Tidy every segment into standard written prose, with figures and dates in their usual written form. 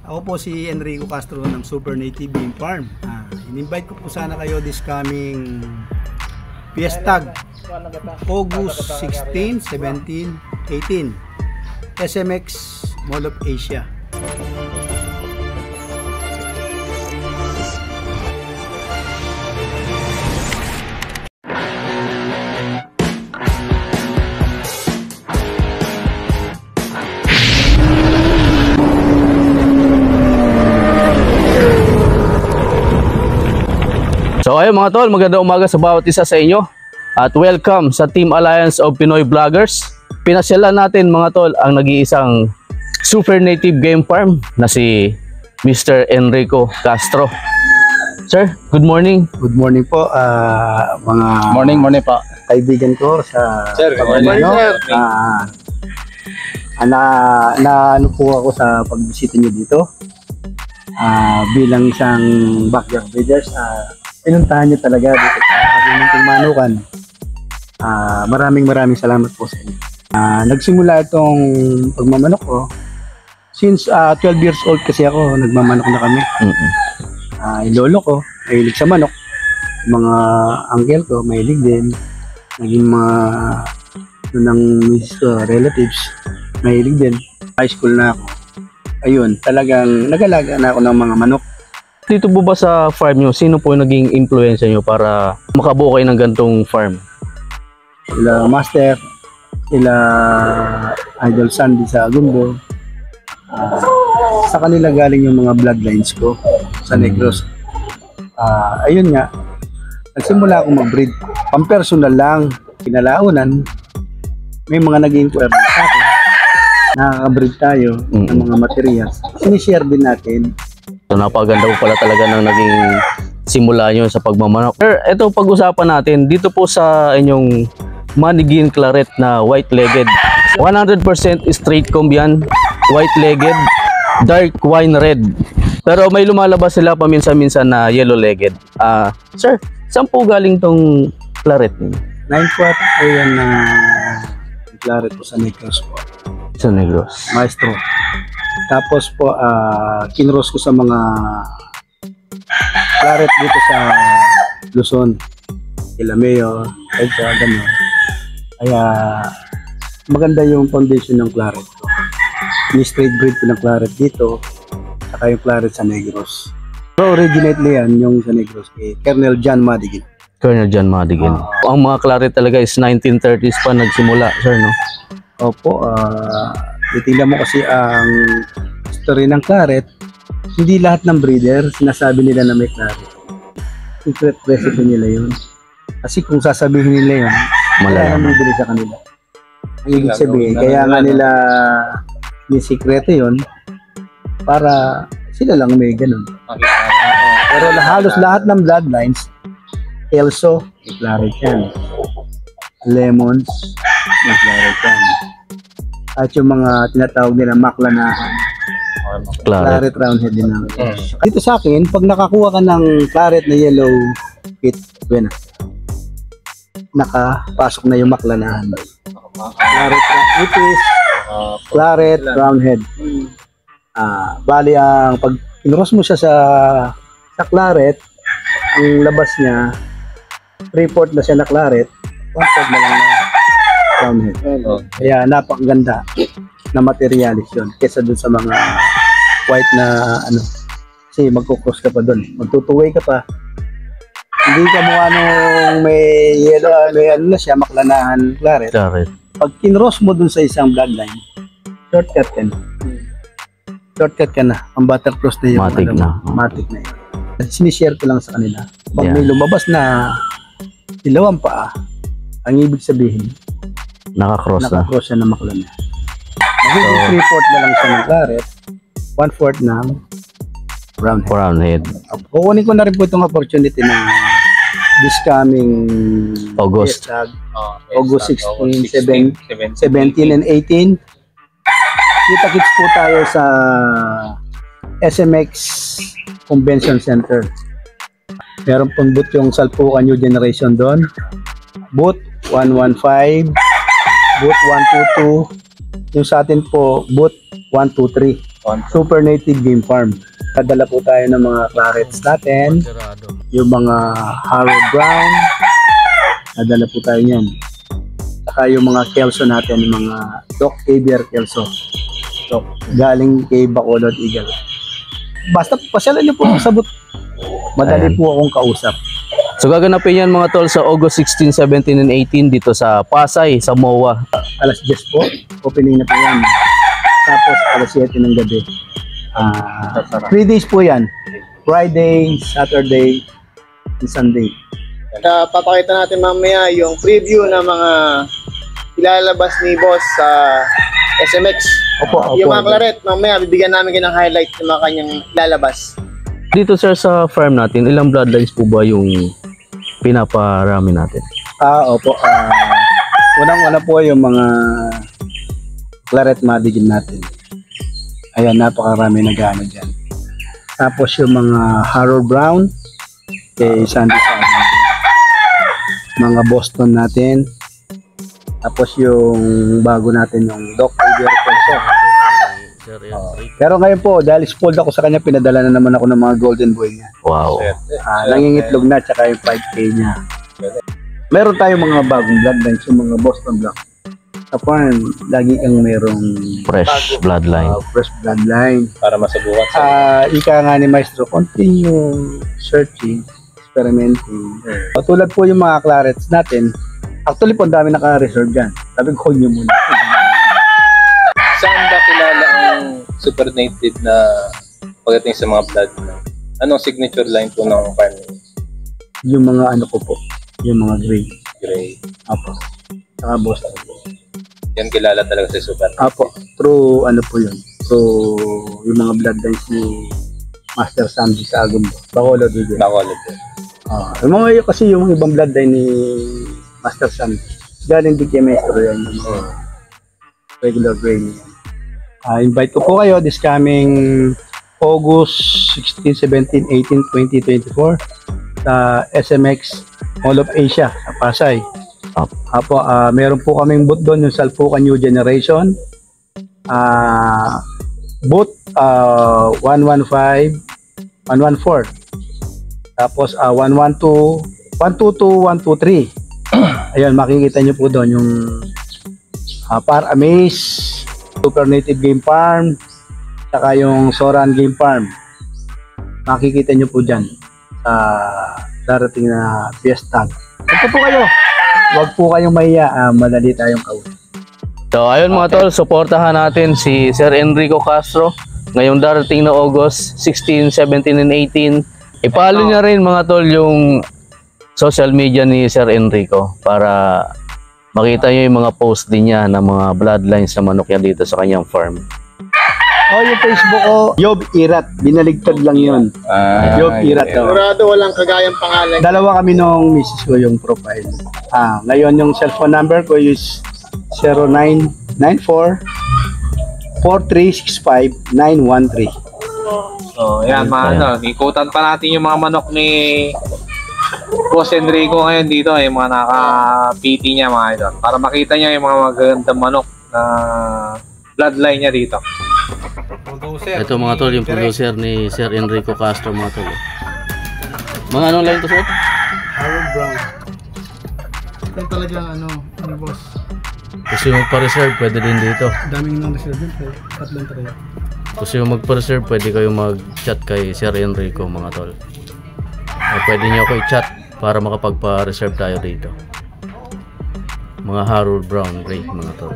Ako po si Enrico Castro ng Super Native Game Farm. In-invite ko po sana kayo this coming Fiestag, August 16, 17, 18, SMX Mall of Asia. So ayun mga tol, magandang umaga sa bawat isa sa inyo at welcome sa Team Alliance of Pinoy Vloggers. Pinasyalan natin mga tol ang nag-iisang Super Native Game Farm na si Mr. Enrico Castro. Sir, good morning. Good morning po mga Morning po. kaibigan ko sa Sir, good morning, sir. Ano po ako sa pagbisita niyo dito. Bilang isang backyard breeders, pinuntahan niyo talaga dito sa aking manukan. Maraming salamat po sa inyo. Nagsimula itong pagmamanok ko since 12 years old kasi ako, nagmamanok na kami. Yung lolo ko mahilig sa manok, mga uncle ko mahilig din, naging mga ng misis ko, relatives mahilig din. High school na ako, ayun, talagang nag-alaga na ako ng mga manok. Dito po ba sa farm nyo, sino po naging influensya nyo para makabuo kayo ng gantong farm? Sila Master, sila Idol Sandy sa Agumbo. Sa kanila galing yung mga bloodlines ko sa Negros. Ayun nga, nagsimula akong mag-breed. Pampersonal lang, kinalaunan, may mga nag-inquire sa akin. Nakaka-breed tayo ng mga materials. Sinishare din natin. So napaganda po pala talaga ng naging simula nyo sa pagmamanok. Sir, ito pag-usapan natin dito po sa inyong Manigin Claret na white-legged. 100% straight comb yan, white-legged, dark wine red. Pero may lumalabas sila paminsan-minsan na yellow-legged. Sir, saan po galing tong claret niyo? 9-4 po yan na claret po sa Negros po. Sa Negros. Maestro. Tapos po, kinross ko sa mga claret dito sa Luzon, Ilameo, Edsa, gano'n. Kaya maganda yung foundation ng claret ko. Yung straight breed ko ng claret dito, saka yung claret sa Negros. Pero originately yan, yung sa Negros, kay Colonel John Madigin. Colonel John Madigin. Ang mga claret talaga is 1930s pa nagsimula, sir, no? Opo, titingnan mo kasi ang story ng claret, hindi lahat ng breeder sinasabi nila na may claret. Secret recipe nila yun. Kasi kung sasabihin nila yun, wala nang bibili sa kanila. Ang ibig sabihin, kaya nga nila yung sikreto yun, para sila lang may ganun. Pero halos lahat ng bloodlines, Kelso, may claret yan. Lemons, may claret yan. At yung mga tinatawag nila maklanahan, claret roundhead din ang. Dito sa akin, pag nakakuha ka ng claret na yellow pit, bueno, nakapasok na yung maklanahan. Claret itis, claret roundhead. Bali ang pag pinross mo siya sa claret, ang labas niya 3/4 na siya na claret, 1/4 na lang na roundhead. Kaya napakaganda na materialis yun kesa dun sa mga white na ano, kasi magkukross ka pa dun, magtutuway ka pa, hindi ka mukha nung may yellow, may ano na siya, maklanahan claret. Pag kinross mo dun sa isang bloodline, shortcut ka na. Shortcut ka na, ang buttercross na yung matic na. Matic na yun. Sinishare ko lang sa kanila. Pag may lumabas na ilawang paa, ang ibig sabihin, nakakross siya na maklana. Magiging 3/4 na lang siya ng claret, 1/4 ng roundhead. Kukunin ko na rin po itong opportunity na this coming August. August 16, 17 and 18. Kita-kits po tayo sa SMX Convention Center. Meron pong booth yung Salpucan New Generation doon. Booth 115, booth 122, yung sa atin po booth 123. Super Native Game Farm. Kadala po tayo ng mga clarets natin, yung mga Harrow Brown, nadala po tayo niyan. Saka yung mga Kelso natin, yung mga Doc Aviar Kelso. So, galing kay Bacolod Eagle. Basta pasyalan niyo po ako sabot. Madali Ayan. po akong kausap. So gaganapin yan mga tol sa August 16, 17, and 18 dito sa Pasay, sa MOA. Alas 10 po, opening na po yan. Tapos alas 7 ng gabi. 3 days po yan. Friday, Saturday, and Sunday. Papakita natin mamaya yung preview ng mga ilalabas ni Boss sa SMX. Opo, Yung mga claret, mamaya bibigyan namin kayo ng highlight ng mga kanyang ilalabas. Dito sir sa farm natin, ilang bloodlines po ba yung pinaparami natin? Opo. Unang-una po yung mga claret madigin natin. Ayan, napakarami na gano'n dyan. Tapos yung mga Harrow Brown, kay Sandy Sandy. Mga Boston natin. Tapos yung bago natin, yung Doc Aviar Kelso. Pero ngayon po, dahil spoiled ako sa kanya, pinadala na naman ako ng mga golden boy niya. Wow. Nangingitlog na, tsaka yung 5K niya. Meron tayong mga bagong bloodlines, yung mga Boston Black. Sa farm, lagi kang merong Fresh bloodline. fresh bloodline. Para masubukan Ika nga ni Maestro, continue searching, experimenting. Tulad po yung mga clarets natin, actually po, ang dami naka-reserve dyan. Sabi ko, nyo muna. Saan ba kilala ang super native na pagdating sa mga blood? Anong signature line po ng farm? Yung mga ano ko po, yung mga gray. Gray. Apo. Saka Boston. Yan kilala talaga sa super. Apo, true ano po yun. True yung mga bloodlines ni Master Sandy sa Agumbo. Bacolod Eagle. Bacolod po. Yung mga kasi yung ibang bloodline ni Master Sandy. Galing din kay Maestro yan. Yung mga regular gray niya. Invite ko po kayo this coming August 16, 17, 18, 2024 sa SMX Mall of Asia sa Pasay. Apo, meron po kaming booth doon, yung Salpuca New Generation. Booth 115, 114. Tapos 112, 122, 123. Ayun, makikita nyo po doon yung Par Amaze, Super Native Game Farm, saka yung Soran Game Farm. Makikita nyo po dyan sa darating na fiesta. Ito po kayo. Huwag po kayong mahiya, madali tayong kausap. So ayun mga tol, suportahan natin si Sir Enrico Castro ngayong darating na August 16, 17, and 18. Ipalo niya rin mga tol yung social media ni Sir Enrico para makita niyo yung mga post din niya ng mga bloodlines na manok yan dito sa kanyang farm. Yung Facebook ko, Yob Irat. Binaligtad lang yun. Yob Irat. Sigurado walang kagayang pangalan. Dalawa kami nung misis ko yung profile. Ngayon yung cellphone number ko is 0994 4365 913. So, yan mga ano, ikutan pa natin yung mga manok ni Boss Enrico ngayon dito, yung mga naka-PT niya mga idol. Para makita niya yung mga magagandang manok na bloodline niya dito. Ito mga tol, yung producer ni Sir Enrico Castro mga tol. Mga anong line to sir? Harold Brown. Ito talagang boss. Gusto yung magpa-reserve, pwede din dito. Daming nang reserve din. Tatlong tayo. Gusto yung magpa-reserve, pwede kayo mag-chat kay Sir Enrico mga tol. O pwede nyo ako i-chat para makapagpa-reserve tayo dito. Mga Harold Brown Gray mga tol.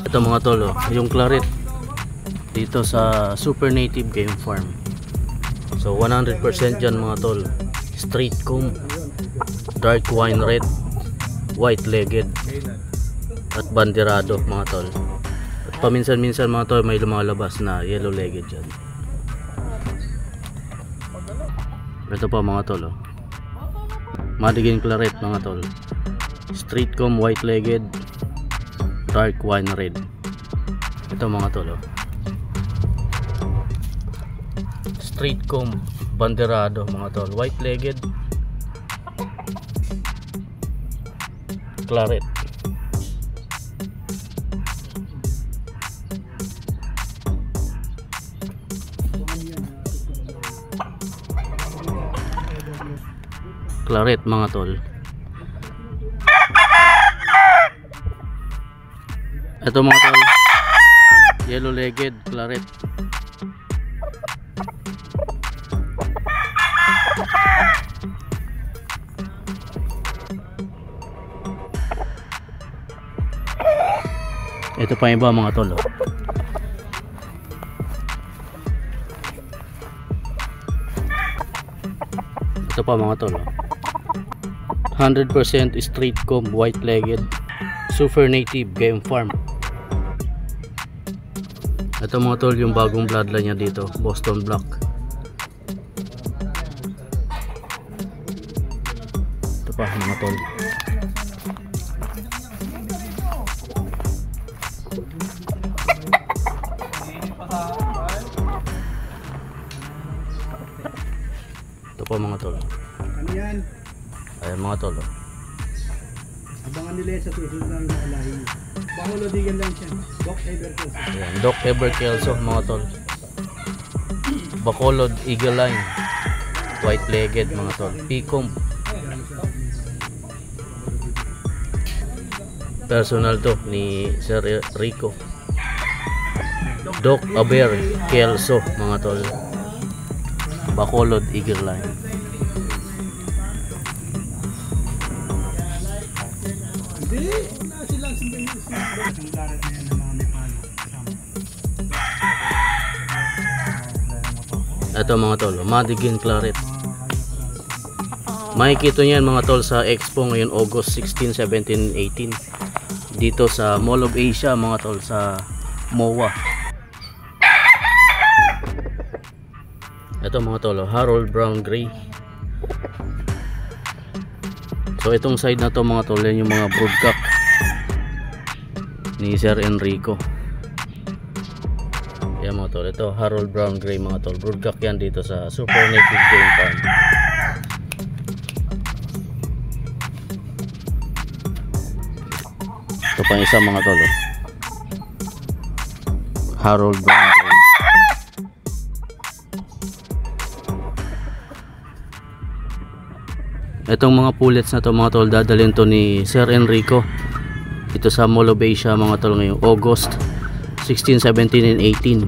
Ito mga tol, yung claret dito sa Super Native Game Farm. So 100% dyan mga tol. Straight comb, dark wine red, white legged at banderado mga tol. At paminsan-minsan mga tol may lumalabas na yellow legged dyan. Ito pa mga tol, Madigan claret mga tol. Straight comb, white legged, dark wine red. Ito mga tol, straight comb, banderado mga tol, white legged, Claret. Claret mga tol. Ito mga tol, yellow-legged Claret. Ito pa iba mga tol. Ito pa mga tol. 100% straight comb, white-legged, super native game farm. Ito mga tol, yung bagong bloodline niya dito, Boston Black. Ito pa mga tol. Ito pa mga tol. Ano yan? Ayan mga tol. Abangan nila sa susunod ng nakalahi. Bacolodigan lang siya. Doc Everkelso. Ayan, Doc Everkelso mga tol. Bacolod Eagle Line, white-legged mga tol. P-comb. Personal to ni Sir Rico. Doc Everkelso mga tol. Bacolod Eagle Line. Hindi, wala silang simbahin. Ang Claret na yan ng mga Nepal. Ito mga tol, Madigan Claret. Makikita niyan mga tol sa Expo ngayon August 16, 17, 18 dito sa Mall of Asia mga tol, sa MOA. Ito mga tol, Harold Brown Gray. So itong side na to mga tol, yan yung mga broodcock ni Sir Enrico. Yan mga tol, ito Harold Brown Gray mga tol, broodcock yan dito sa Super Native Game Farm. Ito pa isa mga tol, Harold Brown Gray. Itong mga pullets na to mga tol, dadalhin to ni Sir Enrico ito sa Mall of Asia mga tol ngayong August 16, 17, and 18.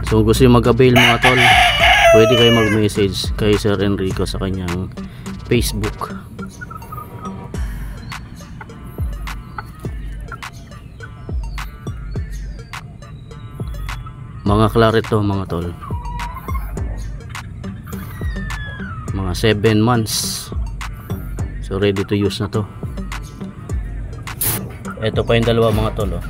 So kung gusto nyo mag-avail mga tol, pwede kayo mag-message kay Sir Enrico sa kanyang Facebook. Mga Claret to mga tol, mga 7 months. So ready to use na to. Ito pa yung dalawa mga tol, oh.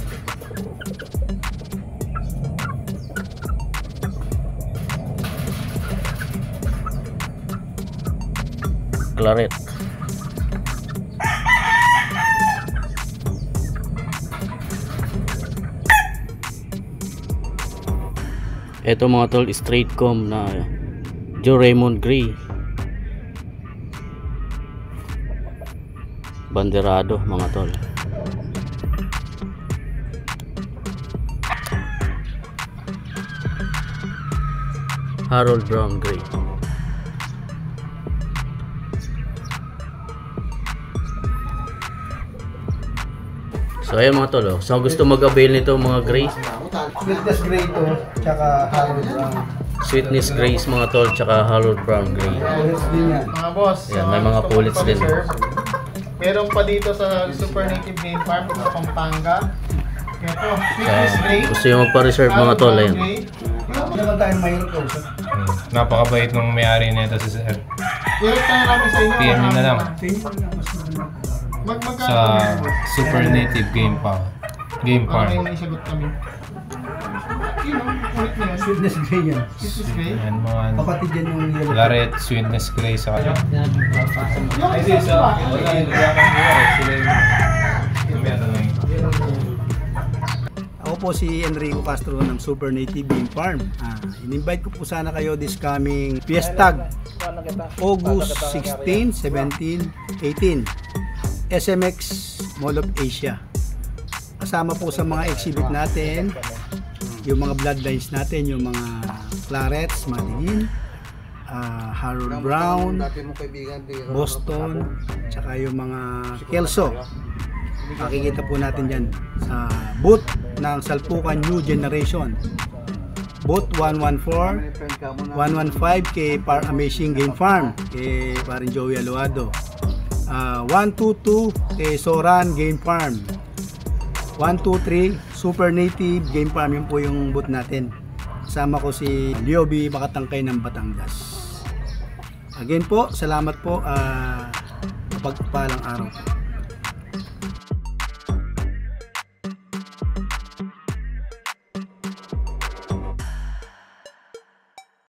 Claret. Ito mga tol, straight comb na Joe Raymond Gray. Banderado mga tol. Harold Brown Gray. So ayun mga tol, oh. So gusto mag-avail nito mga gray, Sweetness Gray to, tsaka Harold Brown. Sweetness Grays mga tol, tsaka Harold Brown Gray. Pullets din yan. Mga boss, Yan, may mga pullets din. meron pa dito sa Super Native Game Farm sa Pampanga. Ito, Sweetness Gray. Gusto yung magpa-reserve mga tol, ayun. Hindi naman tayo mayroon ko. Napakabait nung may-ari nito si Sir. Meron tayo namin sa inyo. PM nyo na lang Magkano sa Super Native Game Farm. Game Para Farm. may isagot kami. Yun ang ulit niya. Sweetness Gray yan. Sweetness Gray. Yan mga ano, Kapatid yan yung yellow. Claret, Sweetness Gray sa kanya. Yung isa pa. Ako po si Enrico Castro ng Super Native Game Farm. In-invite ko po sana kayo this coming Fiestag, August 16, 17, 18. SMX Mall of Asia. Kasama po sa mga exhibit natin, yung mga bloodlines natin, yung mga Clarets, Matigin, Harold Brown, Boston, tsaka yung mga Kelso. Makikita po natin yan sa booth ng Salpucan New Generation. Booth 114, 115 kay Amazing Game Farm, kay parin Joey Aluado. 122 kay Soran Game Farm. 123 Super Native Game Farm, yun po yung booth natin. Kasama ko si Liobi Makatangkay ng Batangas. Again po, salamat po. Mapagpalang araw po.